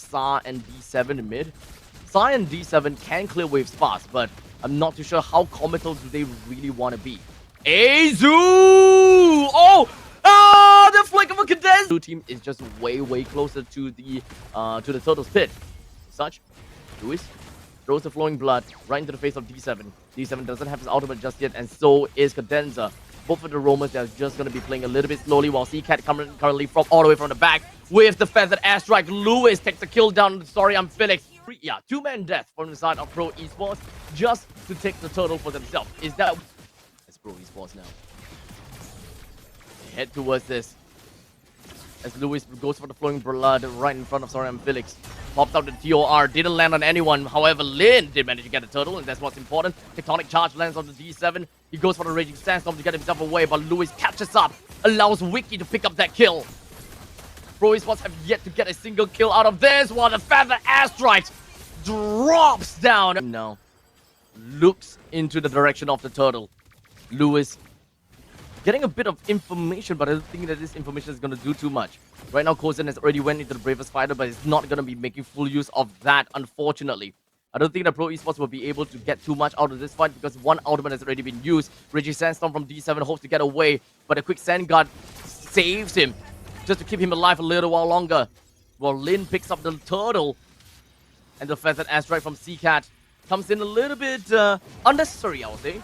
Sa and D7 in mid. Sa and D7 can clear waves fast, but I'm not too sure how comical do they really want to be. Aezu! Oh! Ah! The flick of a Cadenza! Blue team is just way closer to the turtle's pit. As such, Lewis throws the flowing blood right into the face of D7. D7 doesn't have his ultimate just yet, and so is Cadenza. Both of the roamers, they're just going to be playing a little bit slowly, while C-Cat currently from all the way from the back with the feathered airstrike. Lewis takes the kill down. Sorry, I'm Felix. Yeah, two-man death from the side of Pro Esports just to take the turtle for themselves. Is that... It's Pro Esports now. They head towards this. As Lewis goes for the flowing blood right in front of Sorry, I'm Felix. Popped out the TOR, didn't land on anyone. However, Lin did manage to get a turtle, and that's what's important. Tectonic charge lands on the D7. He goes for the Raging Sandstorm to get himself away, but Lewis catches up, allows Wiki to pick up that kill. Pro Esports have yet to get a single kill out of this, while the Feather Airstrike drops down. Now, looks into the direction of the turtle. Lewis getting a bit of information, but I don't think that this information is going to do too much. Right now, Kouzen has already went into the Bravest Fighter, but he's not going to be making full use of that, unfortunately. I don't think that Pro Esports will be able to get too much out of this fight because one ultimate has already been used. Raging Sandstorm from D7 hopes to get away, but a quick Sand Guard saves him just to keep him alive a little while longer. While Lin picks up the turtle, and the Feathered Airstrike from C-Cat comes in a little bit unnecessary, I would say.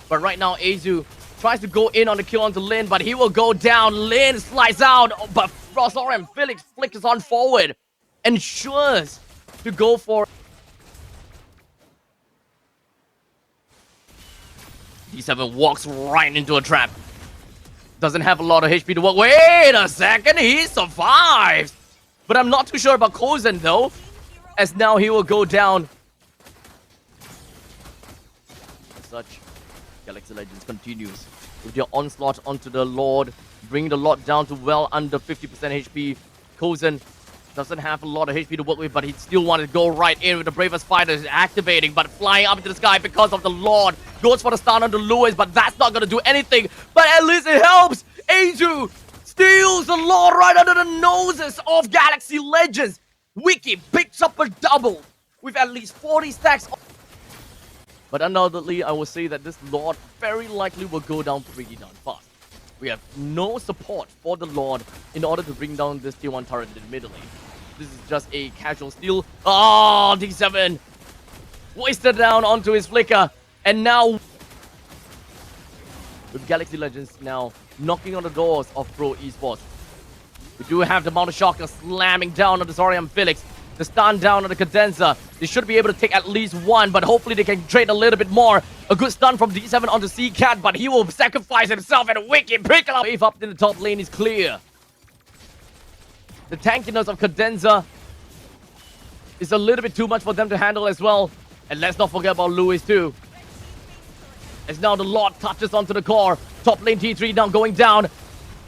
But right now, Aezu tries to go in on the kill onto Lin, but he will go down. Lin slides out, but Frostor and Felix flickers on forward, ensures to go for... D7 walks right into a trap. Doesn't have a lot of HP to work. Wait a second, he survives! But I'm not too sure about Kouzen though, as now he will go down. As such, Galaxy Legends continues with their onslaught onto the Lord, bringing the Lord down to well under 50% HP. Kouzen doesn't have a lot of HP to work with, but he still wanted to go right in with the Bravest Fighter activating, but flying up into the sky because of the Lord. Goes for the stun onto Lewis, but that's not going to do anything. But at least it helps. Aezu steals the Lord right under the noses of Galaxy Legends. Wiki picks up a double with at least 40 stacks. But undoubtedly, I will say that this Lord very likely will go down pretty darn fast. We have no support for the Lord in order to bring down this tier 1 turret in the middle lane. This is just a casual steal. Oh, D7 wasted down onto his flicker. And now, with Galaxy Legends now knocking on the doors of Pro Esports, we do have the Mountain Shocker slamming down on the Zorian Felix. The stun down on the Cadenza. They should be able to take at least one, but hopefully they can trade a little bit more. A good stun from D7 onto C-Cat, but he will sacrifice himself and a wicked pick up. Wave up in the top lane is clear. The tankiness of Cadenza is a little bit too much for them to handle as well. And let's not forget about Lewis too. As now the Lord touches onto the core. Top lane T3 now going down.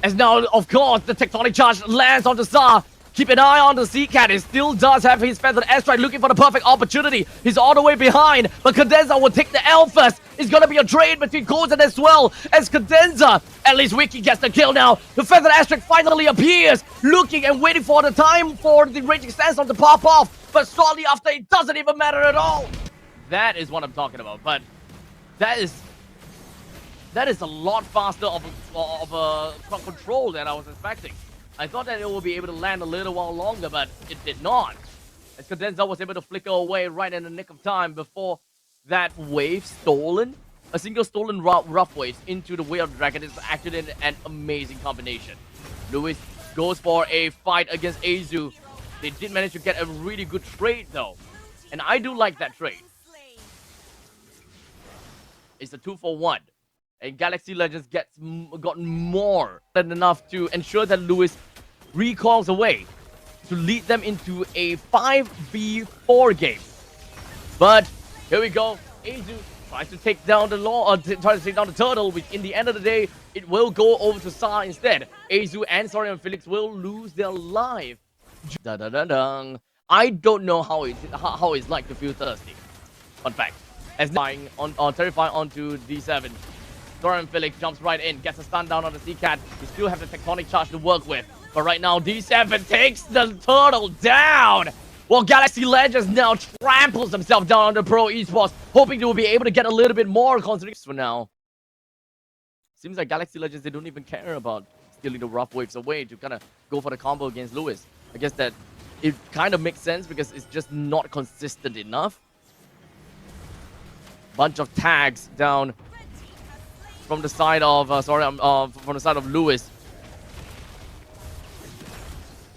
As now, of course, the Tectonic Charge lands onto Sa. Keep an eye on the C-Cat. He still does have his Feathered Airstrike looking for the perfect opportunity. He's all the way behind, but Cadenza will take the L first. It's going to be a trade between Kouzen as well as Cadenza. At least Wiki gets the kill now. The Feathered Airstrike finally appears, looking and waiting for the time for the Raging Sandstorm to pop off. But shortly after, it doesn't even matter at all. That is what I'm talking about, but that is a lot faster of a control than I was expecting. I thought that it would be able to land a little while longer, but it did not. As Cadenza was able to flicker away right in the nick of time before that wave stolen. A single stolen rough waves into the Way of the Dragon is actually an amazing combination. Lewis goes for a fight against Aezu. They did manage to get a really good trade though. And I do like that trade. It's a 2-for-1. And Galaxy Legends gotten more than enough to ensure that Lewis recalls away to lead them into a 5v4 game. But here we go. Aezu tries to take down the tries to take down the turtle, which in the end of the day, it will go over to Sa instead. Aezu and Sorian Felix will lose their life. I don't know how it's like to feel thirsty. Fun fact. As terrifying onto D7. Sorian Felix jumps right in, gets a stun down on the C-Cat. We still have the Tectonic Charge to work with. But right now, D7 takes the turtle down. Well, Galaxy Legends now tramples himself down on the Pro Esports, hoping to be able to get a little bit more concentration for now. Seems like Galaxy Legends, they don't even care about stealing the rough waves away to kind of go for the combo against Lewis. I guess that it kind of makes sense because it's just not consistent enough. Bunch of tags down from the side of, from the side of Lewis.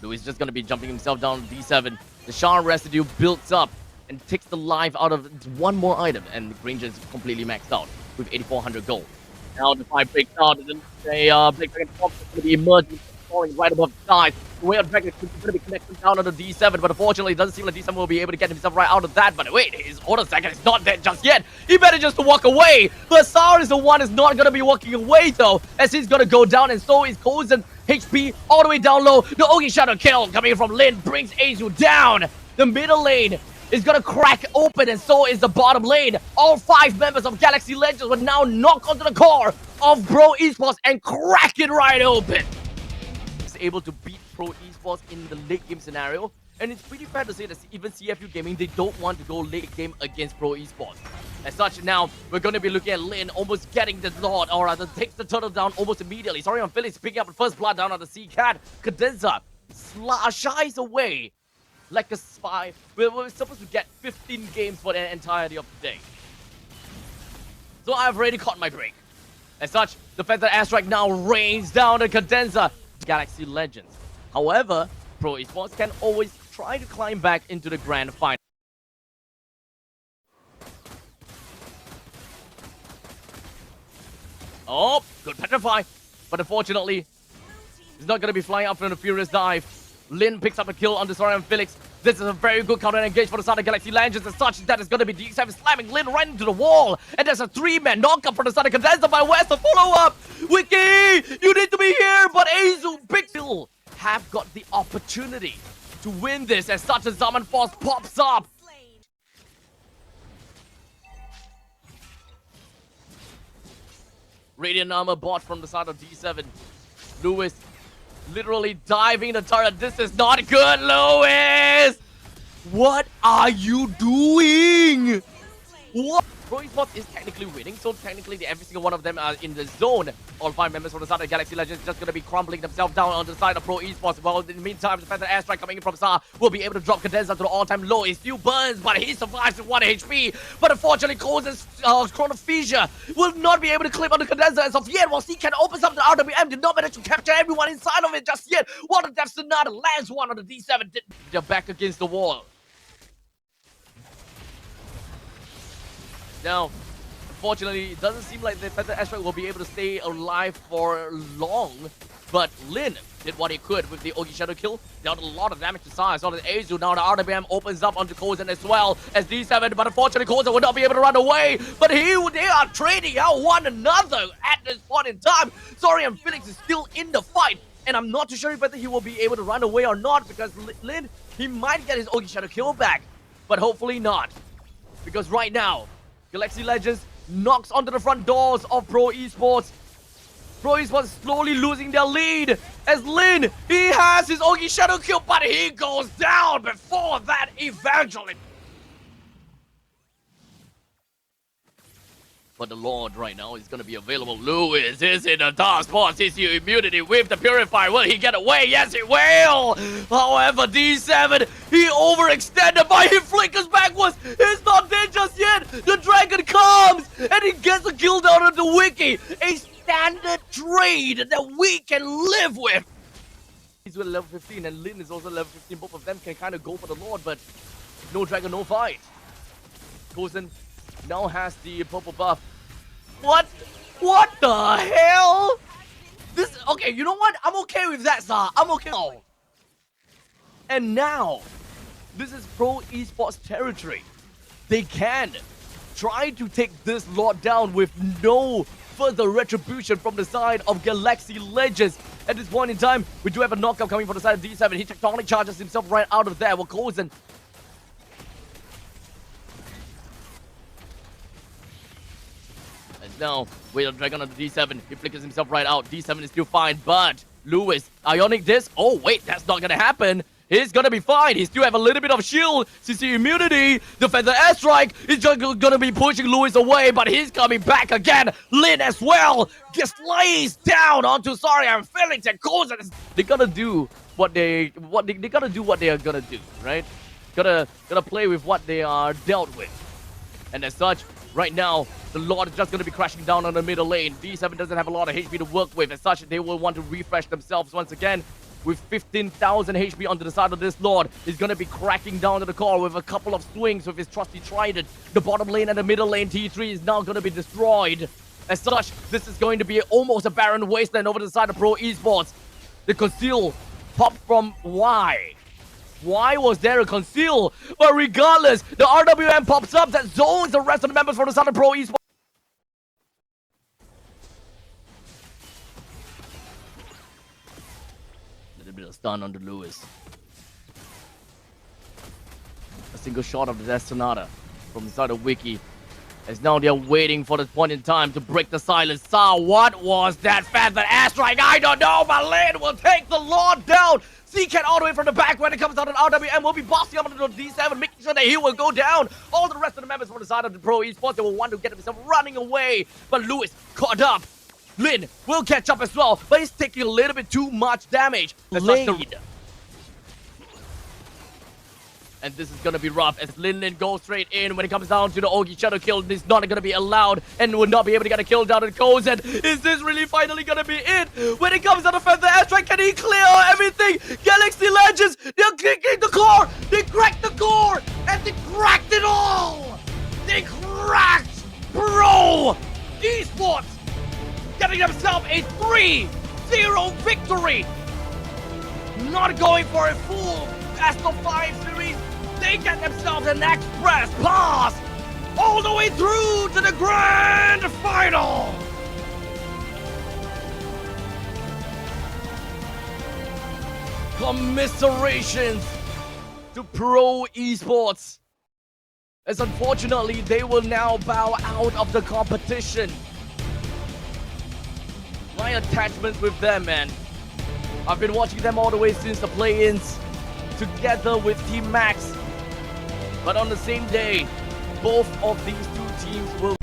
Lewis just going to be jumping himself down to D7. The Shard residue builds up and takes the life out of one more item. And Granger is completely maxed out with 8,400 gold. Now the fight breaks out. And then a Blake Dragon Fox is going to be emerging, falling right above the side. The Whale Dragon is going to be connected down on the D7. But unfortunately, it doesn't seem like D7 will be able to get himself right out of that. But wait, his Auto Second is not dead just yet. He better just to walk away. But Sour is the one is not going to be walking away though, as he's going to go down. And so is Kouzen. HP all the way down low. The Ogi Shadow kill coming from Lin brings Aezu down. The middle lane is gonna crack open, and so is the bottom lane. All 5 members of Galaxy Legends will now knock onto the core of Pro Esports and crack it right open. He's able to beat Pro Esports in the late game scenario, and it's pretty fair to say that even CFU Gaming, they don't want to go late game against Pro Esports. As such, now we're going to be looking at Lin almost getting the Lord, or rather takes the turtle down almost immediately. Sorry, on Phillips picking up the first blood down on the Sea Cat. Cadenza shies away like a spy. We're supposed to get 15 games for the entirety of the day. So I've already caught my break. As such, the Feather Airstrike now rains down the Cadenza. Galaxy Legends. However, Pro Esports can always try to climb back into the grand final. Oh, good petrify. But unfortunately, he's not going to be flying up from the Furious Dive. Lin picks up a kill on the Sorian Felix. This is a very good counter engage for the side of Galaxy Legends. As such, that is going to be Decisive slamming Lin right into the wall. And there's a 3-man knockup for the side of Cadenza by West. The follow-up. Wiki, you need to be here. But Aezu, big deal, have got the opportunity to win this as such as Zaman Force pops up. Radiant armor bot from the side of D7. Lewis literally diving the turret. This is not good, Lewis! What are you doing? What? Pro Esports is technically winning, so technically every single one of them are in the zone. All 5 members from the side of Galaxy Legends just going to be crumbling themselves down on the side of Pro Esports. Well, in the meantime, the Feather Airstrike coming in from Sa will be able to drop Cadenza to the all-time low. He still burns, but he survives with 1 HP. But unfortunately, Kouzen's Chronophasia will not be able to clip on the Cadenza as of yet. While Seacat opens up the RWM, did not manage to capture everyone inside of it just yet. What a Death Sonata lands one on the D7. They're back against the wall. Now, unfortunately, it doesn't seem like the Feather Airstrike will be able to stay alive for long. But Lin did what he could with the Ogi Shadow kill. Dealt a lot of damage to Sai. So the Aezu now the RWM opens up onto Kouzen as well as D7. But unfortunately, Kouzen will not be able to run away. But they are trading out one another at this point in time. Sorry, and Felix is still in the fight. And I'm not too sure whether he will be able to run away or not. Because Lin, he might get his Ogi Shadow kill back. But hopefully not. Because right now, Galaxy Legends knocks onto the front doors of Pro Esports. Pro Esports slowly losing their lead as Lin, he has his Ogi Shadow kill, but he goes down before that eventually. But the Lord right now is going to be available. Lewis is in a dark spot. CCU immunity with the Purifier. Will he get away? Yes, he will. However, D7, he overextended, but he flickers backwards. He's not dead just yet. The dragon comes and he gets a kill down on the Wiki. A standard trade that we can live with. He's with level 15 and Lin is also level 15. Both of them can kind of go for the Lord, but no dragon, no fight. Kouzen now has the purple buff. What the hell? This, okay, you know what? I'm okay with that, Zah. I'm okay. And now, this is Pro Esports territory. They can try to take this lot down with no further retribution from the side of Galaxy Legends. At this point in time, we do have a knockout coming from the side of D7. He tectonic charges himself right out of there. Well, Kouzen, now, wait on Dragon on the D7. He flickers himself right out. D7 is still fine, but Lewis, Ionic Disc. Oh, wait, that's not gonna happen. He's gonna be fine. He still have a little bit of shield, CC immunity. The feather airstrike is just gonna be pushing Lewis away, but he's coming back again. Lin as well gets lays down onto Sorry and Felix and Kouzen. They gotta do what they gotta do what they are gonna do, right? Gotta play with what they are dealt with. And as such, right now, the Lord is just going to be crashing down on the middle lane. D7 doesn't have a lot of HP to work with. As such, they will want to refresh themselves once again. With 15,000 HP onto the side of this Lord, he's going to be cracking down to the core with a couple of swings with his trusty trident. The bottom lane and the middle lane, T3, is now going to be destroyed. As such, this is going to be almost a barren wasteland over the side of Pro Esports. The conceal popped from Y. Why was there a conceal? But regardless, the RWM pops up that zones the rest of the members from the Southern Pro Esports. A little bit of stun on the Lewis. A single shot of the Death Sonata from the side of Wiki. As now they're waiting for the point in time to break the silence. What was that feather airstrike? I don't know, but Lin will take the Lord down. C-Cat all the way from the back when it comes out, and RWM will be bossing up onto the D7, making sure that he will go down. All the rest of the members from the side of the Pro Esports, they will want to get themselves running away. But Lewis caught up. Lin will catch up as well, but he's taking a little bit too much damage. And this is gonna be rough as Lin goes straight in. When it comes down to the Ogi Shadow kill, this is not gonna be allowed and will not be able to get a kill down on Kouzen. Is this really finally gonna be it? When it comes down to Feather Airstrike, can he clear everything? Galaxy Legends, they're kicking the core! They cracked the core! And they cracked it all! They cracked Pro Esports! Getting themselves a 3-0 victory! Not going for a full Best of 5 series. They get themselves an express pass all the way through to the grand final. Commiserations to Pro Esports, as unfortunately they will now bow out of the competition. My attachments with them, man. I've been watching them all the way since the play-ins, together with Team Max. But on the same day, both of these two teams will